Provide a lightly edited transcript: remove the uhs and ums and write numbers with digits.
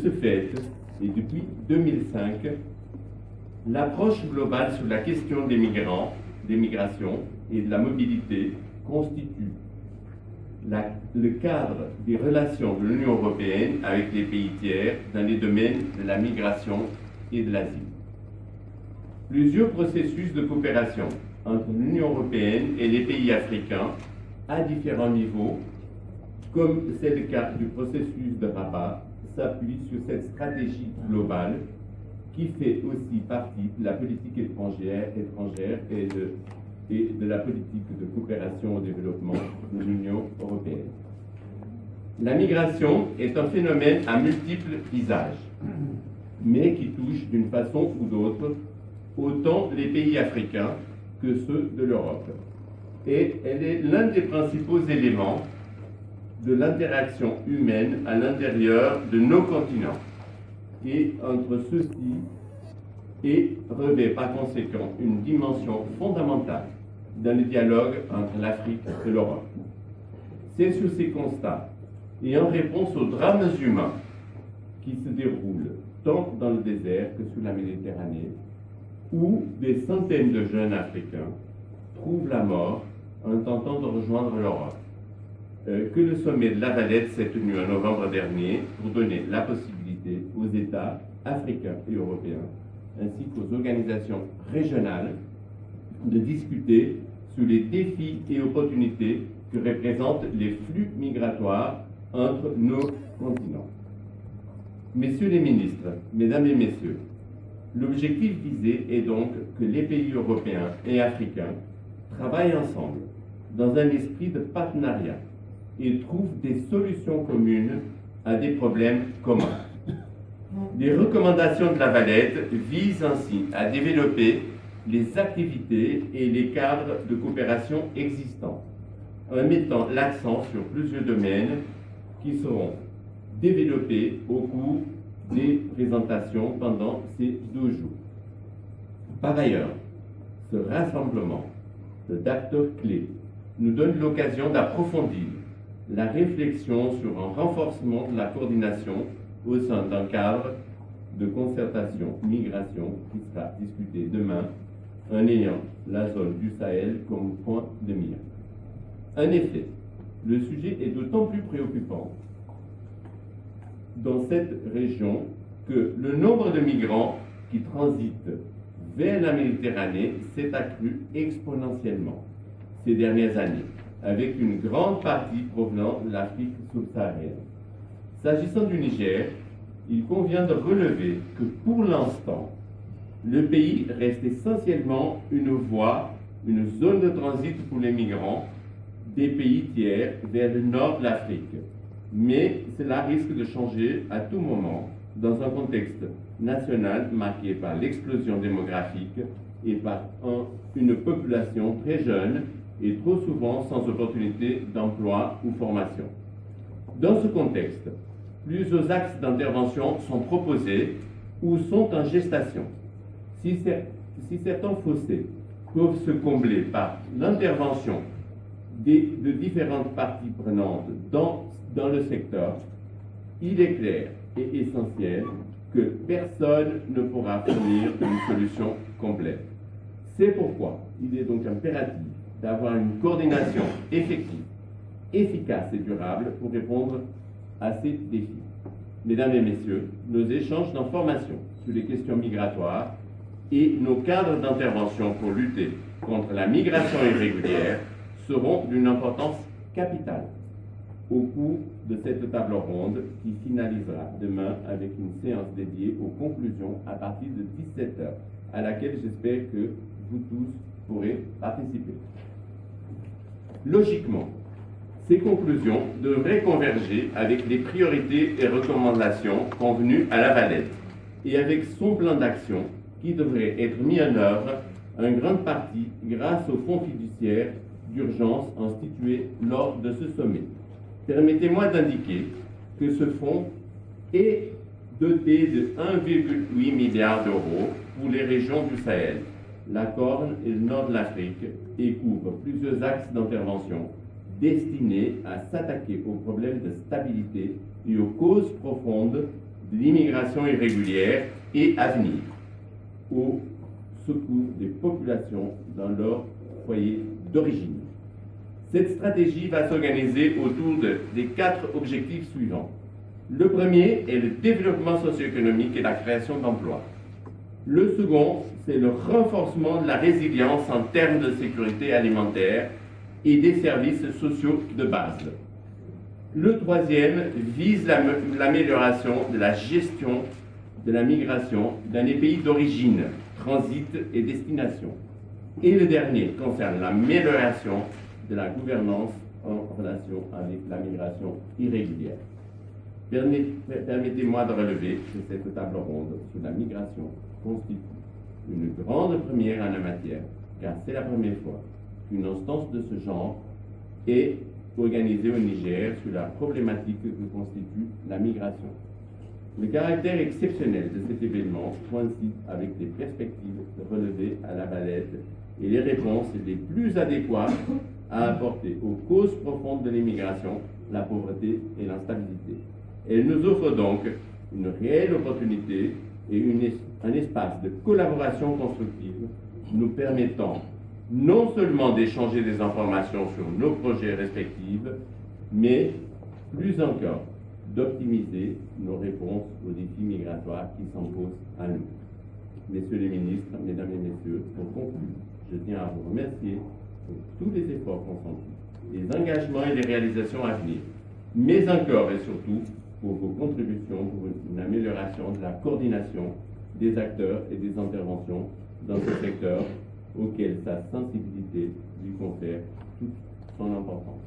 De ce fait, et depuis 2005, l'approche globale sur la question des migrants, des migrations et de la mobilité constitue le cadre des relations de l'Union européenne avec les pays tiers dans les domaines de la migration et de l'asile. Plusieurs processus de coopération entre l'Union européenne et les pays africains à différents niveaux, comme c'est le cas du processus de Rabat, s'appuient sur cette stratégie globale qui fait aussi partie de la politique étrangère et de la politique de coopération au développement de l'Union européenne. La migration est un phénomène à multiples visages, mais qui touche d'une façon ou d'autre autant les pays africains que ceux de l'Europe. Et elle est l'un des principaux éléments de l'interaction humaine à l'intérieur de nos continents et entre ceux-ci et revêt par conséquent une dimension fondamentale dans le dialogue entre l'Afrique et l'Europe. C'est sur ces constats et en réponse aux drames humains qui se déroulent tant dans le désert que sur la Méditerranée, où des centaines de jeunes Africains trouvent la mort en tentant de rejoindre l'Europe, que le sommet de La Valette s'est tenu en novembre dernier pour donner la possibilité aux États africains et européens, ainsi qu'aux organisations régionales, de discuter sur les défis et opportunités que représentent les flux migratoires entre nos continents. Messieurs les ministres, mesdames et messieurs, l'objectif visé est donc que les pays européens et africains travaillent ensemble dans un esprit de partenariat et trouvent des solutions communes à des problèmes communs. Les recommandations de La Valette visent ainsi à développer les activités et les cadres de coopération existants, en mettant l'accent sur plusieurs domaines qui seront développés au cours des présentations pendant ces 2 jours. Par ailleurs, ce rassemblement d'acteurs clés nous donne l'occasion d'approfondir la réflexion sur un renforcement de la coordination au sein d'un cadre de concertation migration qui sera discuté demain en ayant la zone du Sahel comme point de mire. En effet, le sujet est d'autant plus préoccupant dans cette région que le nombre de migrants qui transitent vers la Méditerranée s'est accru exponentiellement ces dernières années, avec une grande partie provenant de l'Afrique subsaharienne. S'agissant du Niger, il convient de relever que pour l'instant, le pays reste essentiellement une voie, une zone de transit pour les migrants des pays tiers vers le nord de l'Afrique. Mais cela risque de changer à tout moment dans un contexte national marqué par l'explosion démographique et par une population très jeune et trop souvent sans opportunité d'emploi ou formation. Dans ce contexte, plusieurs axes d'intervention sont proposés ou sont en gestation. Si certains fossés peuvent se combler par l'intervention de différentes parties prenantes dans le secteur, il est clair et essentiel que personne ne pourra fournir une solution complète. C'est pourquoi il est donc impératif d'avoir une coordination effective, efficace et durable pour répondre à ces défis. Mesdames et messieurs, nos échanges d'informations sur les questions migratoires et nos cadres d'intervention pour lutter contre la migration irrégulière seront d'une importance capitale au cours de cette table ronde qui finalisera demain avec une séance dédiée aux conclusions à partir de 17 heures, à laquelle j'espère que vous tous pourrez participer. Logiquement, ces conclusions devraient converger avec les priorités et recommandations convenues à La Valette et avec son plan d'action qui devrait être mis en œuvre en grande partie grâce au fonds fiduciaire d'urgence institué lors de ce sommet. Permettez-moi d'indiquer que ce fonds est doté de 1,8 milliard d'euros pour les régions du Sahel, la Corne et le nord de l'Afrique, et couvre plusieurs axes d'intervention destinés à s'attaquer aux problèmes de stabilité et aux causes profondes l'immigration irrégulière et à venir, au secours des populations dans leur foyer d'origine. Cette stratégie va s'organiser autour des 4 objectifs suivants. Le premier est le développement socio-économique et la création d'emplois. Le second, c'est le renforcement de la résilience en termes de sécurité alimentaire et des services sociaux de base. Le troisième vise l'amélioration de la gestion de la migration dans les pays d'origine, transit et destination. Et le dernier concerne l'amélioration de la gouvernance en relation avec la migration irrégulière. Permettez-moi de relever que cette table ronde sur la migration constitue une grande première en la matière, car c'est la première fois qu'une instance de ce genre est organisée au Niger sur la problématique que constitue la migration. Le caractère exceptionnel de cet événement coïncide avec les perspectives relevées à la Valette et les réponses les plus adéquates à apporter aux causes profondes de l'immigration, la pauvreté et l'instabilité. Elle nous offre donc une réelle opportunité et un espace de collaboration constructive nous permettant non seulement d'échanger des informations sur nos projets respectifs, mais plus encore d'optimiser nos réponses aux défis migratoires qui s'imposent à nous. Messieurs les ministres, mesdames et messieurs, pour conclure, je tiens à vous remercier pour tous les efforts consentis, les engagements et les réalisations à venir, mais encore et surtout pour vos contributions pour une amélioration de la coordination des acteurs et des interventions dans ce secteur auquel sa sensibilité lui confère toute son importance.